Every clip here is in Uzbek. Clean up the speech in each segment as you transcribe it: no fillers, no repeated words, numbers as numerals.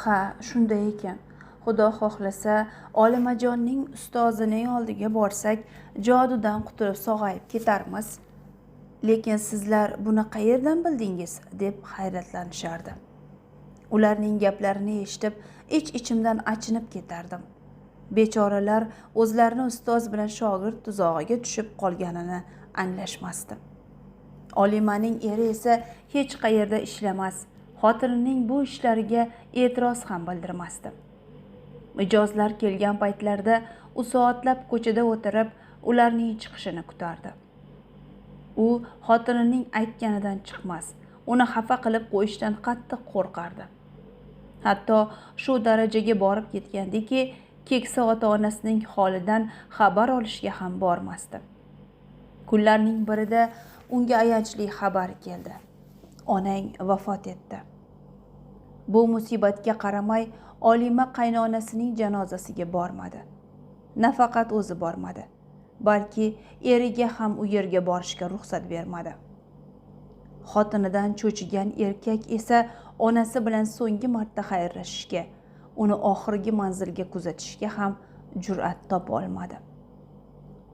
Ha, shunday ekan. Xudo xohlasa, Olimajonning ustozining oldiga borsak, jodudan qutulib sog'ayib ketarmiz. Lekin sizlar buni qayerdan bildingiz? Deb hayratlanishardi. Ularning gaplarini eshitib, ich-ichimdan achinib ketardim. Bechoralar o'zlarini ustoz bilan shogird tuzog'iga tushib qolganini anglashmasdi. Olimaning eri esa hech qayerda ishlamas, xotinining bu ishlariga e'tiroz ham bildirmasdi. Mijozlar kelgan paytlarda u soatlab ko'chada o'tirib, ularning chiqishini kutardi. U xotinining aytganidan chiqmas, uni xafa qilib qo'yishdan qattiq qo'rqardi. Hatto shu darajaga borib ketgandiki, keksa ota-onasining holidan xabar olishga ham bormasdi. Kunlarning birida unga ayanchli xabar keldi. Onang vafot etdi. Bu musibatga qaramay, Olima qaynonasining janozasiga bormadi. Nafaqat o'zi bormadi, balki eriga ham u yerga borishga ruxsat bermadi. Xotinidan cho'chigan erkak esa onasi bilan so'nggi marta xayrlashishga, uni oxirgi manzilga kuzatishga ham jur'at topa olmadi.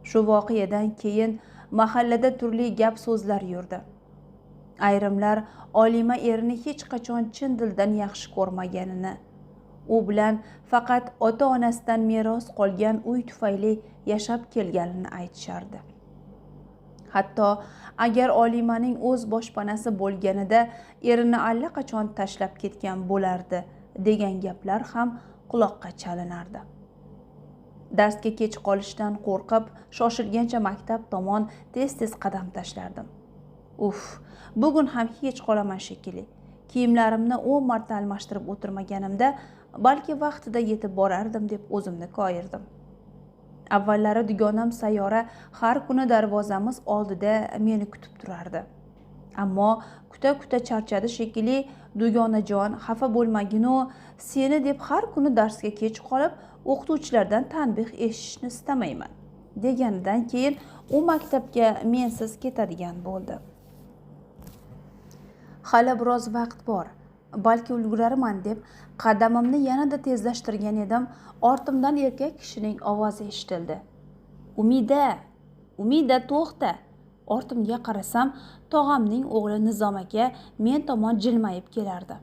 Shu voqeadan keyin mahallada turli gap so'zlar yurdi. Ayrimlar Olima erini hech qachon chin dildan yaxshi ko'rmaganini, u bilan faqat ota-onasidan meros qolgan uy tufayli yashab kelganini aytishardi. Hatto agar Olimaning o'z boshpanasi bo'lganida erini allaqachon tashlab ketgan bo'lardi degan gaplar ham quloqqa chalinardi. Darsga kech qolishdan qo'rqib, shoshilgancha maktab tomon tez-tez qadam tashlardim. Bugun ham hech qolaman shekilli. Kiyimlarimni 10 marta almashtirib o'tirmaganimda, balki vaqtida yetib borardim deb o'zimni koyirdim. Avvallari dugonam Sayyora har kuni darvozamiz oldida meni kutib turardi. Ammo kuta-kuta charchadi shekilli, dugonajon xafa bo'lmagin-u, seni deb har kuni darsga kech qolib, o'qituvchilardan tanbeh eshitishni istamayman deganidan keyin u maktabga mensiz ketadigan bo'ldi. Hali biroz vaqt bor, balki ulgurarman deb qadamimni yanada tezlashtirgan edim, ortimdan erkak kishining ovozi eshitildi. Umida, to'xta. Ortimga qarasam, tog'amning o'g'li Nizom aka men tomon jilmayib kelardi.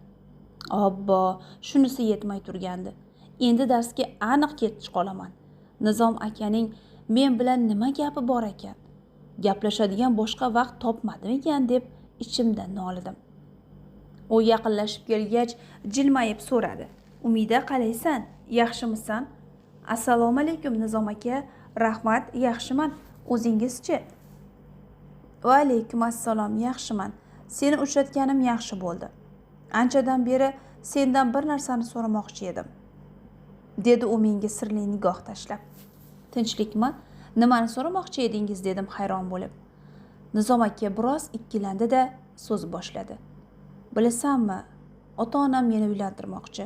Obbo, shunisi yetmay turgandi. Endi darsga aniq kech qolaman. Nizom akaning men bilan nima gapi bor ekan? Gaplashadigan boshqa vaqt topmadimikan deb ichimdan nolidim. U yaqinlashib kelgach, jilmayib so'radi. Umida, qalaysan? Yaxshimisan? Assalomu alaykum Nizom aka. Rahmat, yaxshiman. O'zingizchi? Va alaykum assalom, yaxshiman. Seni uchratganim yaxshi bo'ldi. Anchadan beri sendan bir narsani so'ramoqchi edim, dedi u menga sirli nigoh tashlab. Tinchlikmi? Nimani so'ramoqchi edingiz dedim hayron bo'lib. Nizom aka biroz ikkilandi-da so'z boshladi. Bilasanmi, ota-onam meni uylantirmoqchi.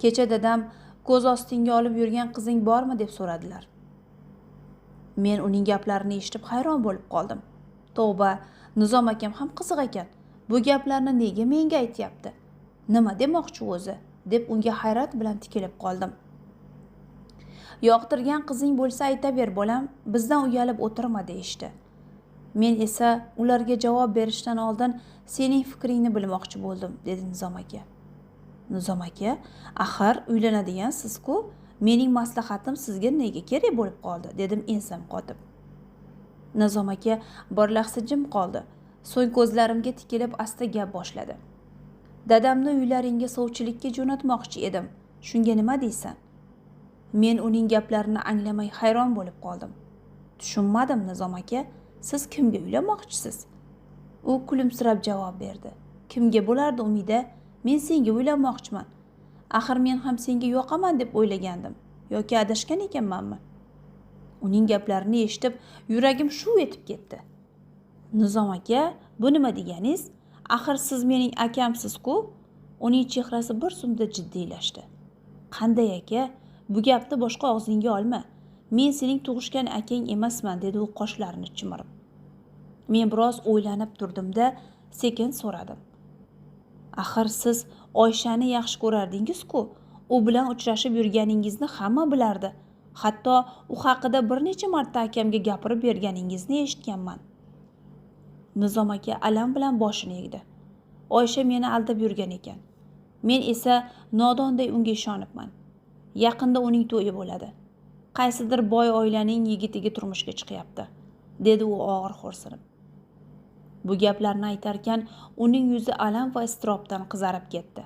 Kecha dadam ko'z ostingga olib yurgan qizing bormi deb so'radilar. Men uning gaplarini eshitib hayron bo'lib qoldim. Tavba, Nizom akam ham qiziq ekan. Bu gaplarni nega menga aytyapti? Nima demoqchi o'zi? Deb unga hayrat bilan tikilib qoldim. Yoqtirgan qizing bo'lsa aytaver bolam, bizdan uyalib o'tirma deyishdi. Men esa ularga javob berishdan oldin sening fikringni bilmoqchi bo'ldim, dedi Nizom aka. Nizom aka, axir uylanadigansiz-ku, mening maslahatim sizga nega kerak bo'lib qoldi, dedim ensam qotib. Nizom aka bir lahza jim qoldi. So'ng ko'zlarimga tikilib asta gap boshladi. Dadamni uylaringga sovchilikka jo'natmoqchi edim. Shunga nima deysan? Men uning gaplarini anglamay hayron bo'lib qoldim. Tushunmadim Nizom aka, siz kimga uylanmoqchisiz? U kulimsirab javob berdi. Kimga bo'lardi Umida? Men senga uylanmoqchiman. Axir men ham senga yoqaman deb o'ylagandim. Yoki adashgan ekanmanmi? Uning gaplarini eshitib, yuragim shuv etib ketdi. Nizom aka, bu nima deganingiz? Axir siz mening akamsiz-ku? Uning chehrasi bir zumda jiddiylashdi. Qanday aka? Bu gapni boshqa og'zingga olma. Men sening tug'ishgan akang emasman, dedi u qoshlarini chimirib. Men biroz o'ylanib turdim-da, sekin so'radim. Axir siz Oyshani yaxshi ko'rardingiz-ku. U bilan uchrashib yurganingizni hamma bilardi. Hatto u haqida bir necha marta akamga gapirib berganingizni eshitganman. Nizom aka alam bilan boshini egdi. Oysha meni aldab yurgan ekan. Men esa nodonday unga ishonibman. Yaqinda uning to'yi bo'ladi. Qaysidir boy oilaning yigitiga turmushga chiqyapti, dedi u og'ir xo'rsinib. Bu gaplarni aytarkan, uning yuzi alam va iztirobdan qizarib ketdi.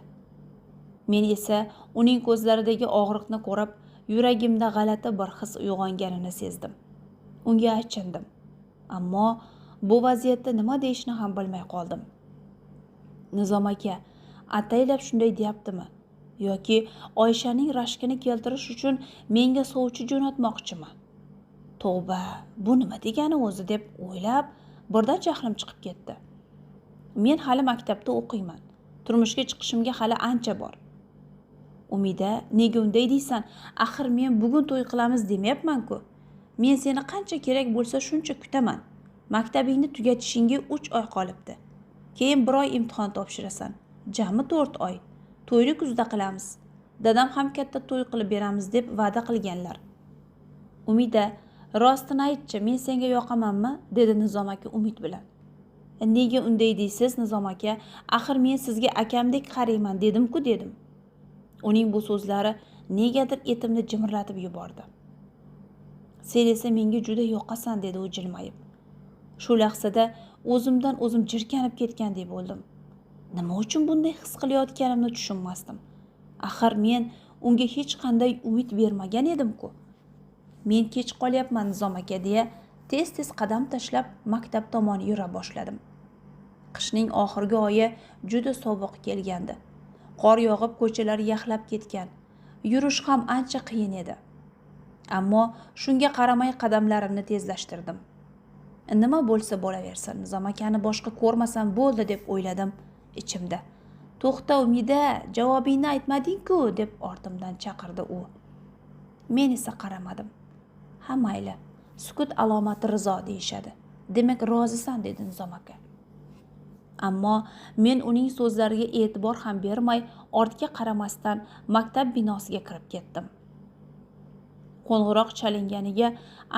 Men esa uning ko'zlaridagi og'riqni ko'rib, yuragimda g'alati bir his uyg'onganini sezdim. Unga achindim. Ammo bu vaziyatda nima deyishni ham bilmay qoldim. Nizom aka, ataylab shunday deyaptimi? Yoki Oyshaning rashkini keltirish uchun menga sovchi jo'natmoqchimi? Tavba, bu nima degani o'zi deb o'ylab, birdan jahlim chiqib ketdi. Men hali maktabda o'qiyman. Turmushga chiqishimga hali ancha bor. Umida, nega unday deysan? Axir men bugun to'y qilamiz demayapman-ku. Men seni qancha kerak bo'lsa shuncha kutaman. Maktabingni tugatishingga 3 oy qolibdi. Keyin 1 oy imtihon topshirasan. Jami 4 oy. To'yni kuzda qilamiz. Dadam ham katta to'y qilib beramiz deb va'da qilganlar. Umida, rostini aytchi, men senga yoqamanmi? Dedi Nizom aka umid bilan. Nega unday deysiz, Nizom aka? Axir men sizga akamdek qarayman dedim-ku dedim. Uning bu so'zlari negadir etimni jimirlatib yubordi. Sen esa menga juda yoqasan, dedi u jilmayib. Shu lahzada o'zimdan o'zim jirkanib ketgandek bo'ldim. Nima uchun bunday his qilayotganimni tushunmasdim. Axir men unga hech qanday umid bermagan edim-ku. Men kech qolyapman Nizom aka deya tez-tez qadam tashlab maktab tomon yura boshladim. Qishning oxirgi oyi juda sovuq kelgandi. Qor yog'ib ko'chalar yaxlab ketgan. Yurish ham ancha qiyin edi. Ammo shunga qaramay qadamlarimni tezlashtirdim. Nima bo'lsa bo'laversin, Nizom akani boshqa ko'rmasam bo'ldi deb o'yladim ichimda. To'xta Umida, javobingni aytmading-ku deb ortimdan chaqirdi u. Men esa qaramadim. Ha mayli, sukut alomati rizo deyishadi. Demak rozisan, dedi Nizom aka. Ammo men uning so'zlariga e'tibor ham bermay, ortga qaramasdan maktab binosiga kirib ketdim. Qo'ng'iroq chalinganiga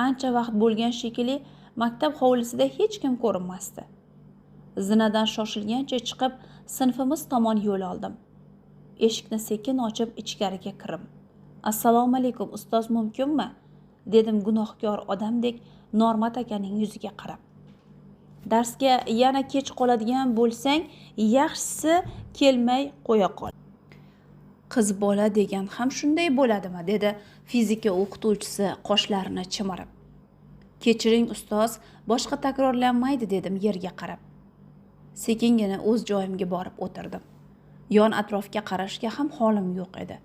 ancha vaqt bo'lgan shekilli maktab hovlisida hech kim ko'rinmasdi. Zinadan shoshilgancha chiqib, sinfimiz tomon yo'l oldim. Eshikni sekin ochib ichkariga kirib. Assalomu alaykum, ustoz mumkinmi? Dedim gunohkor odamdek Normat akaning yuziga qarab. Darsga yana kech qoladigan bo'lsang, yaxshisi kelmay qo'ya qol. Qiz bola degan ham shunday bo'ladimi? Dedi fizika o'qituvchisi qoshlarini chimirib. Kechiring ustoz, boshqa takrorlanmaydi, dedim yerga qarab. Sekingina o'z joyimga borib o'tirdim. Yon atrofga qarashga ham holim yo'q edi.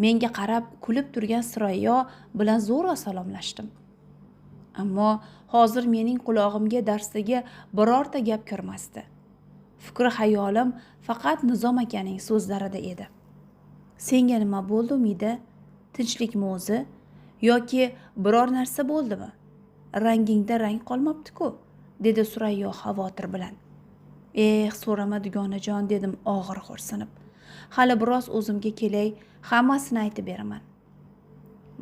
Menga qarab kulib turgan Surayyo bilan zo'rg'a salomlashdim. Ammo hozir mening qulog'imga darsdagi birorta gap kirmasdi. Fikr hayolim faqat Nizom akaning so'zlarida edi. Senga nima bo'ldi Umida? Tinchlikmi o'zi? Yoki biror narsa bo'ldimi? Rangingda rang qolmabdi-ku, dedi Surayyo xavotir bilan. So'rama dugonajon, dedim og'ir xo'rsinib. Hali biroz o'zimga kelay, hammasini aytib beraman.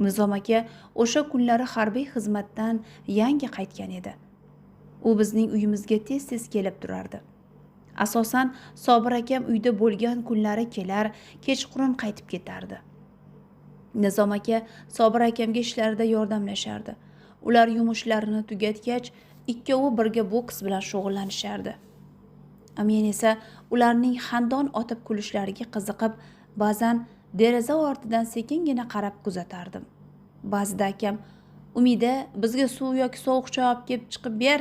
Nizom aka o'sha kunlari harbiy xizmatdan yangi qaytgan edi. U bizning uyimizga tez-tez kelib turardi. Asosan Sobir akam uyda bo'lgan kunlari kelar, kechqurun qaytib ketardi. Nizom aka Sobir akamga ishlarida yordamlashardi. Ular yumushlarini tugatgach, ikkovi birga boks bilan shug'ullanishardi. Men esa ularning xandon otib kulishlariga qiziqib, ba'zan deraza ortidan sekingina qarab kuzatardim. Ba'zida akam, Umida, bizga suv yoki sovuq choy olib kelib chiqib ber,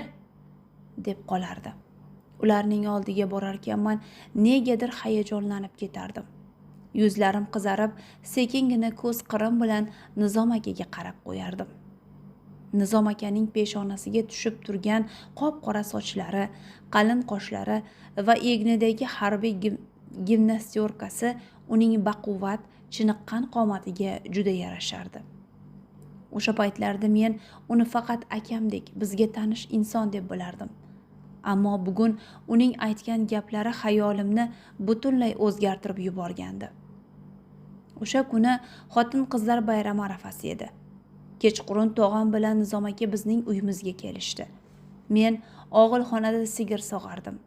deb qolardi. Ularning oldiga borarkanman, negadir hayajonlanib ketardim. Yuzlarim qizarib, sekingina ko'z qirim bilan Nizom akaga qarab qo'yardim. Nizom akaning peshonasiga tushib turgan qop-qora sochlari, qalin qoshlari va egnidagi harbiy gimnastyorkasi uning baquvvat, chiniqqan qomatiga juda yarashardi. O'sha paytlarda men uni faqat akamdek, bizga tanish inson deb bilardim. Ammo bugun uning aytgan gaplari xayolimni butunlay o'zgartirib yuborgandi. O'sha kuni xotin-qizlar bayrami arafasi edi. Kechqurun tog'am bilan Nizom aka bizning uyimizga kelishdi. Men og'ilxonada sigir sog'ardim.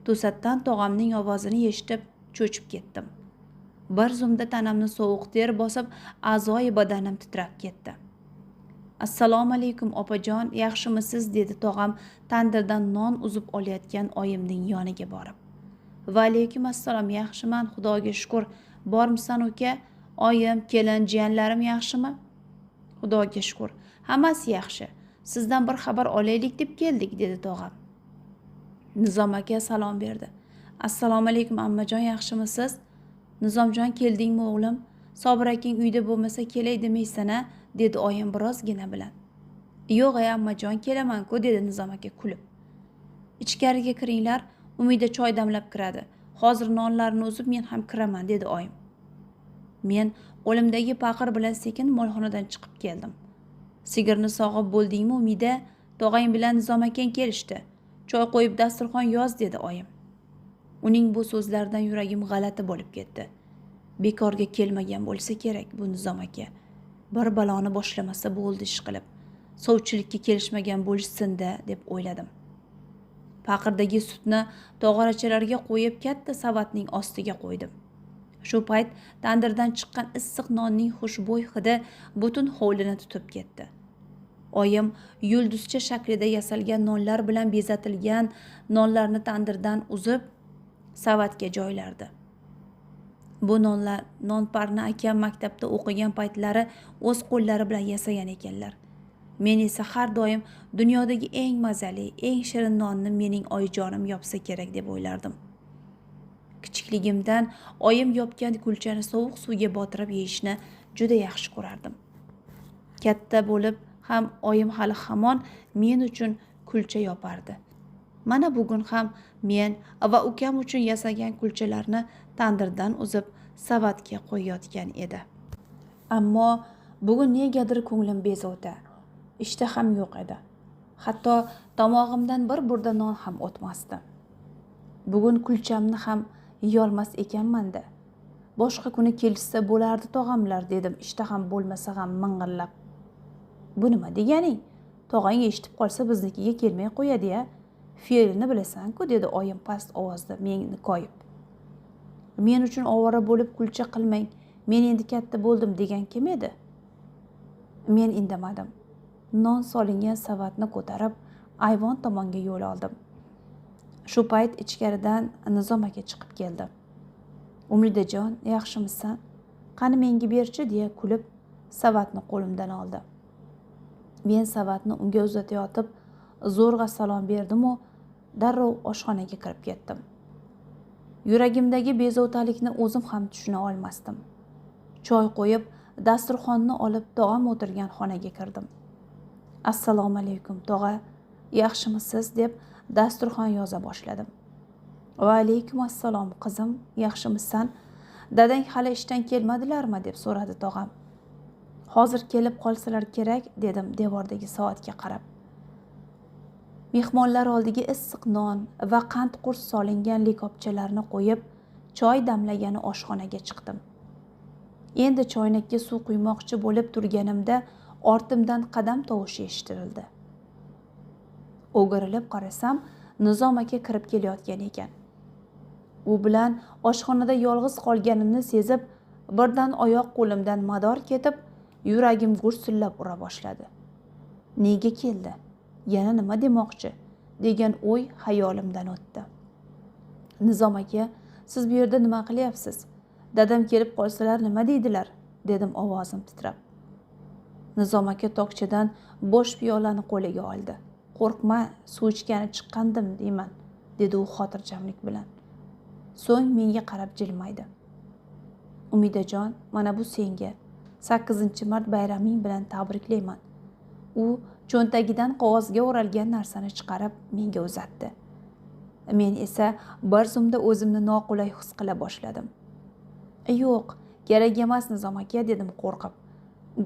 To'satdan tog'amning ovozini eshitib cho'chib ketdim. Bir zumda tanamni sovuq ter bosib, a'zoyi badanim titrab ketdi. "Assalomu alaykum opajon, yaxshimisiz?" dedi tog'am tandirdan non uzib olayotgan oyimning yoniga borib. "Va alaykum assalom, yaxshiman, Xudoga shukr. Bormisan uka? Oyim, kelin, jiyanlarim yaxshimi?" "Xudoga shukr, hammasi yaxshi. Sizdan bir xabar olaylik deb keldik", dedi tog'am. Nizom aka salom berdi. "Assalomu alaykum ammajon, yaxshimisiz? Nizomjon, keldingmi o'g'lim? Sobir akang uyda bo'lmasa kelay demaysan-a?" dedi oyim birozgina bilan. "Yo'q ammajon, kelaman-ku", dedi Nizom aka kulib. "Ichkariga kiringlar, Umida choy damlab kiradi. Hozir nonlarni uzib men ham kiraman", dedi oyim. Men qo'limdagi paqir bilan sekin molxonadan chiqib keldim. "Sigirni sog'ib bo'ldingmi Umida? Tog'ang bilan Nizom akang kelishdi. Choy qo'yib dasturxon yoz", dedi oyim. Uning bu so'zlaridan yuragim g'alati bo'lib ketdi. Bekorga kelmagan bo'lsa kerak bu Nizom aka. Bir baloni boshlamasa bo'ldi ish qilib. Sovchilikka kelishmagan bo'lishsin-da, deb o'yladim. Paqirdagi sutni tog'orachalarga qo'yib katta savatning ostiga qo'ydim. Shu payt tandirdan chiqqan issiq nonning xushbo'y hidi butun hovlini tutib ketdi. Oyim yulduzcha shaklida yasalgan nonlar bilan bezatilgan nonlarni tandirdan uzib savatga joylardi. Bu nonparni akam maktabda o'qigan paytlari o'z qo'llari bilan yasagan ekanlar. Men esa har doim dunyodagi eng mazali, eng shirin nonni mening oyijonim yopsa kerak deb o'ylardim. Kichikligimdan oyim yopgan kulchani sovuq suvga botirib yeyishni juda yaxshi ko'rardim. Katta bo'lib ham oyim hali hamon men uchun kulcha yopardi. Mana bugun ham men va ukam uchun yasagan kulchalarni tandirdan uzib savatga qo'yayotgan edi. Ammo bugun negadir ko'nglim bezovta. Ishtaham yo'q edi. Hatto tomog'imdan bir burda non ham o'tmasdi. Bugun kulchamni ham yeyolmas ekanman-da. Boshqa kuni kelishsa bo'lardi tog'amlar, dedim ishtaham bo'lmasa ham ming'illab. "Bu nima deganing? Tog'ang eshitib qolsa biznikiga kelmay qo'yadi-ya. Fe'lini bilasan-ku", dedi oyim past ovozda meni koyib. "Men uchun ovora bo'lib kulcha qilmang. Men endi katta bo'ldim" degan kim edi? Men indamadim. Non solingan savatni ko'tarib ayvon tomonga yo'l oldim. Shu payt ichkaridan Nizom aka chiqib keldi. "Umidajon, yaxshimisan? Qani menga berchi", deya kulib savatni qo'limdan oldi. Men savatni unga uzatayotib zo'rg'a salom berdim-u, darrov oshxonaga kirib ketdim. Yuragimdagi bezovtalikni o'zim ham tushuna olmasdim. Choy qo'yib, dasturxonni olib tog'am o'tirgan xonaga kirdim. "Assalomu alaykum tog'a, yaxshimisiz?" deb dasturxon yoza boshladim. "Va alaykum assalom qizim, yaxshimisan? Dadang hali ishdan kelmadilarmi?" deb so'radi tog'am. "Hozir kelib qolsalar kerak", dedim devordagi soatga qarab. Mehmonlar oldiga issiq non va qand qurs solingan likopchalarni qo'yib, choy damlagani oshxonaga chiqdim. Endi choynakka suv quymoqchi bo'lib turganimda ortimdan qadam tovushi eshitildi. O'girilib qarasam, Nizom aka kirib kelayotgan ekan. U bilan oshxonada yolg'iz qolganimni sezib, birdan oyoq qo'limdan mador ketib, yuragim gursillab ura boshladi. Nega keldi? Yana nima demoqchi? degan o'y xayolimdan o'tdi. "Nizom aka, siz bu yerda nima qilyapsiz? Dadam kelib qolsalar nima deydilar?" dedim ovozim titrab. Nizom aka tokchadan bo'sh piyolani qo'liga oldi. "Qo'rqma, suv ichgani chiqqandim deyman", dedi u xotirjamlik bilan. So'ng menga qarab jilmaydi. "Umidajon, mana bu senga. 8-mart bayraming bilan tabriklayman." U cho'ntagidan qog'ozga o'ralgan narsani chiqarib menga uzatdi. Men esa bir zumda o'zimni noqulay his qila boshladim. "Yo'q, kerak emas Nizom aka", dedim qo'rqib.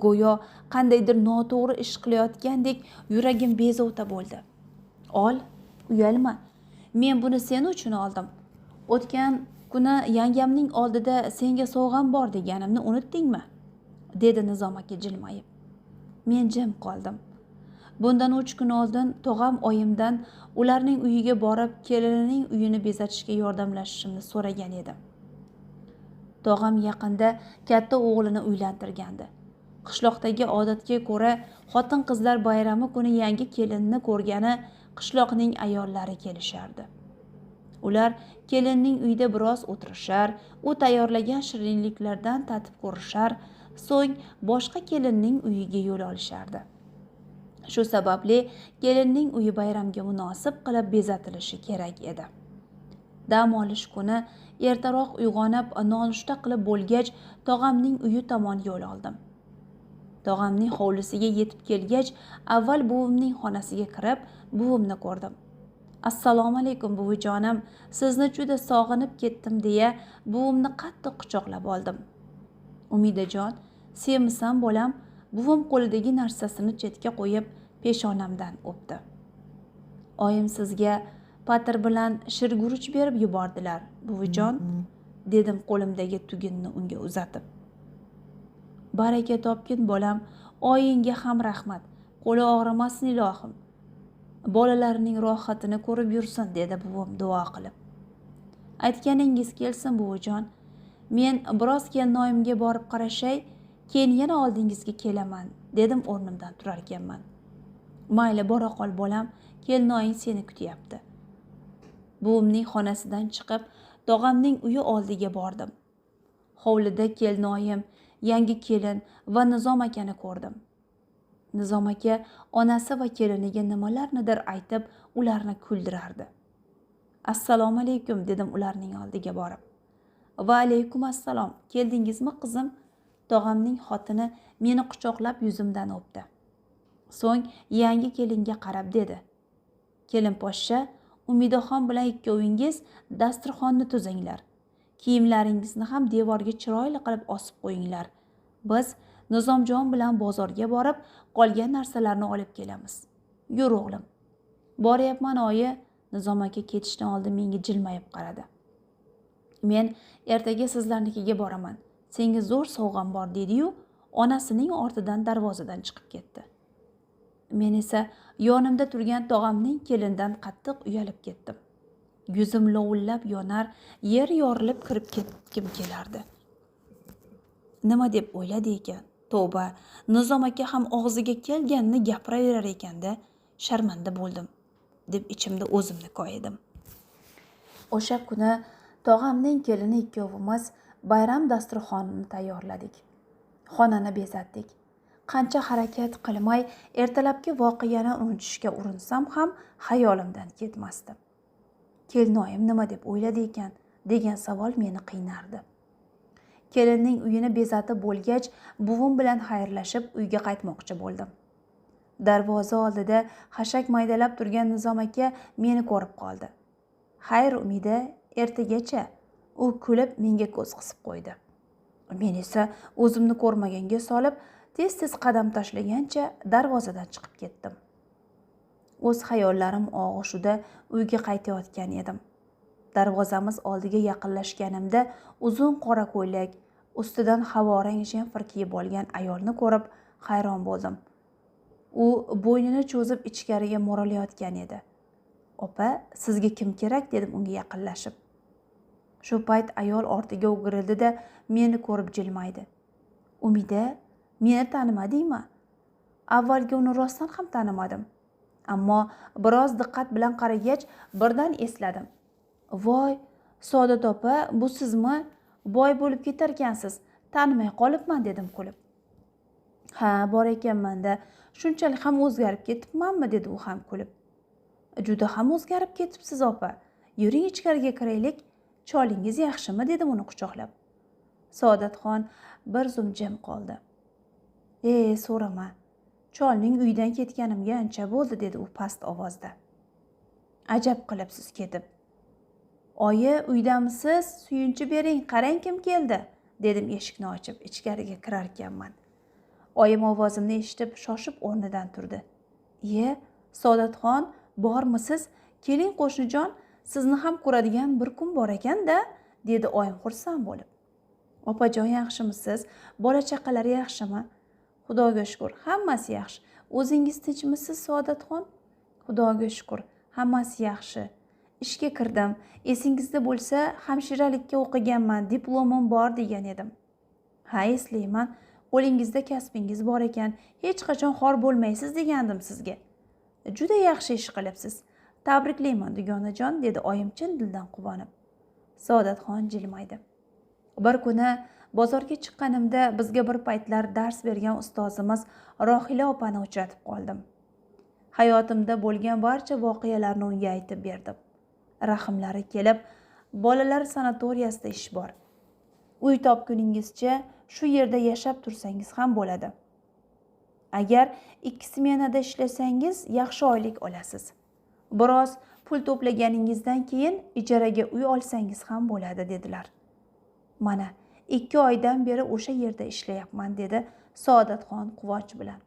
Go'yo qandaydir noto'g'ri ish qilayotgandek yuragim bezovta bo'ldi. "Ol", Uyalma. Men buni sen uchun oldim. O'tgan kuni yangamning oldida senga sovg'am bor deganimni unutdingmi? Dedi Nizom aka jilmayib. Men jim qoldim. Bundan 3 kun oldin tog'am oyimdan ularning uyiga borib kelinining uyini bezatishga yordamlashishimni so'ragan edi. Tog'am yaqinda katta o'g'lini uylantirgandi. Qishloqdagi odatga ko'ra xotin-qizlar bayrami kuni yangi kelinni ko'rgani qishloqning ayollari kelishardi. Ular kelinning uyida biroz o'tirishar, u tayyorlagan shirinliklardan tatib ko'rishar, so'ng boshqa kelinning uyiga yo'l olishardi. Shu sababli kelinning uyi bayramga munosib qilib bezatilishi kerak edi. Dam olish kuni ertaroq uyg'onib nonushta qilib bo'lgach, tog'amning uyi tomon yo'l oldim. Tog'amning hovlisiga yetib kelgach, avval buvimning xonasiga kirib, buvimni ko'rdim. Assalomu alaykum buvijonim, sizni juda sog'inib ketdim deya buvimni qattiq quchoqlab oldim. Umidajon, senmisan bolam? Buvim qo'lidagi narsasini chetga qo'yib peshonamdan o'pdi. Oyim sizga patir bilan shirguruch berib yubordilar, buvijon, dedim qo'limdagi tugunni unga uzatib. Baraka topgin bolam, oyingga ham rahmat. Qo'li og'rimasin ilohim. Bolalarning rohatini ko'rib yursin, dedi buvim duo qilib. Aytganingiz kelsin buvijon. Men biroz kelinoyimga borib qarashay, keyin yana oldingizga kelaman, dedim o'rnimdan turar ekanman. Mayli, bora qol bolam, kelinoying seni kutyapti. Buvimning xonasidan chiqib, tog'amning uyi oldiga bordim. Hovlida kelinoyim, yangi kelin va Nizom akani ko'rdim. Nizom aka onasi va keliniga nimalarnidir aytib, ularni kuldirardi. Assalomu alaykum, dedim ularning oldiga borib. Va alaykum assalom. Keldingizmi qizim? Tog'amning xotini meni quchoqlab yuzimdan o'pdi. So'ng yangi kelinga qarab dedi. Kelin poshsha, Umidaxon bilan ikkovingiz dasturxonni tuzinglar. Kiyimlaringizni ham devorga chiroyli qilib osib qo'yinglar. Biz Nizomjon bilan bozorga borib, qolgan narsalarni olib kelamiz. Yur o'g'lim. Boryapman oyi. Nizom aka ketishdan oldin menga jilmayib qaradi. Men ertaga sizlarnikiga boraman. Senga zo'r sovg'am bor dedi-yu, onasining ortidan darvozadan chiqib ketdi. Men esa yonimda turgan tog'amning kelinidan qattiq uyalib ketdim. Yuzim lovullab yonar, yer yorilib kirib ketkim kelardi. Nima deb o'yladi ekan? Tavba, Nizom aka ham og'ziga kelganini gapiraverar ekanda, sharmanda bo'ldim, deb ichimda o'zimni koyidim. O'sha kuni tog'amning kelini ikkovimiz bayram dasturxonini tayyorladik. Xonani bezatdik. Qancha harakat qilmay ertalabki voqeani unutishga urinsam ham xayolimdan ketmasdi. Kelinoyim nima deb o'yladi ekan degan savol meni qiynardi. Kelinning uyini bezatib bo'lgach, buvim bilan xayrlashib uyga qaytmoqchi bo'ldim. Darvoza oldida xashak maydalab turgan Nizom aka meni ko'rib qoldi. Xayr Umida, ertagacha, u kulib menga ko'z qisib qo'ydi. Men esa o'zimni ko'rmaganga solib, tez-tez qadam tashlagancha darvozadan chiqib ketdim. O'z xayollarim og'ushida uyga qaytayotgan edim. Darvozamiz oldiga yaqinlashganimda uzun qora ko'ylak, ustidan havorang jemfer kiyib olgan ayolni ko'rib hayron bo'ldim. U bo'ynini cho'zib ichkariga mo'ralayotgan edi. "Opa, sizga kim kerak?" dedim unga yaqinlashib. Shu payt ayol ortiga o'girildi-da, meni ko'rib jilmaydi. "Umida, meni tanimadingmi?" Avvalgi uni rostdan ham tanimadim. Ammo biroz diqqat bilan qaragach, birdan esladim. "Voy, Saodat opa, bu sizmi? Boy bo'lib ketarkansiz. Tanimay qolibman", dedim kulib. "Ha, bor ekanman-da. Shunchalik ham o'zgarib ketibmanmi?" dedi u ham kulib. "Juda ham o'zgarib ketibsiz opa. Yuring ichkariga kiraylik. Cholingiz yaxshimi?" dedim uni quchoqlab. Saodatxon bir zum jim qoldi. So'rama. Cholning uydan ketganimga ancha bo'ldi", dedi u past ovozda. "Ajab qilibsiz ketib. Oyi, uydamisiz? Suyunchi bering, qarang kim keldi", dedim eshikni ochib ichkariga kirar ekanman. Oyim ovozimni eshitib shoshib o'rnidan turdi. "Saodatxon, bormisiz? keling qo'shnijon, sizni ham ko'radigan bir kun bor ekan-da, dedi oyim xursand bo'lib. Opajon, yaxshimisiz? Bola chaqalar yaxshimi? Xudoga shukr, hammasi yaxshi. O'zingiz tinchmisiz, Saodatxon? Xudoga shukr, hammasi yaxshi. Ishga kirdim. Esingizda bo'lsa, hamshiralikka o'qiganman, diplomim bor degan edim. Ha, eslayman. Qo'lingizda kasbingiz bor ekan, hech qachon xor bo'lmaysiz degandim sizga. Juda yaxshi ish qilibsiz. Tabriklayman dugonajon, dedi oyim chin dildan quvonib. Saodatxon jilmaydi. Bir kuni bozorga chiqqanimda bizga bir paytlar dars bergan ustozimiz Rohila opani uchratib qoldim. Hayotimda bo'lgan barcha voqealarni unga aytib berdim. Rahmlari kelib, bolalar sanatoriyasida ish bor. Uy topguningizcha shu yerda yashab tursangiz ham bo'ladi. Agar 2 smenada ishlasangiz yaxshi oylik olasiz. Biroz pul to'plaganingizdan keyin ijaraga uy olsangiz ham bo'ladi, dedilar. Mana 2 oydan beri o'sha yerda ishlayapman, dedi Saodatxon quvonch bilan.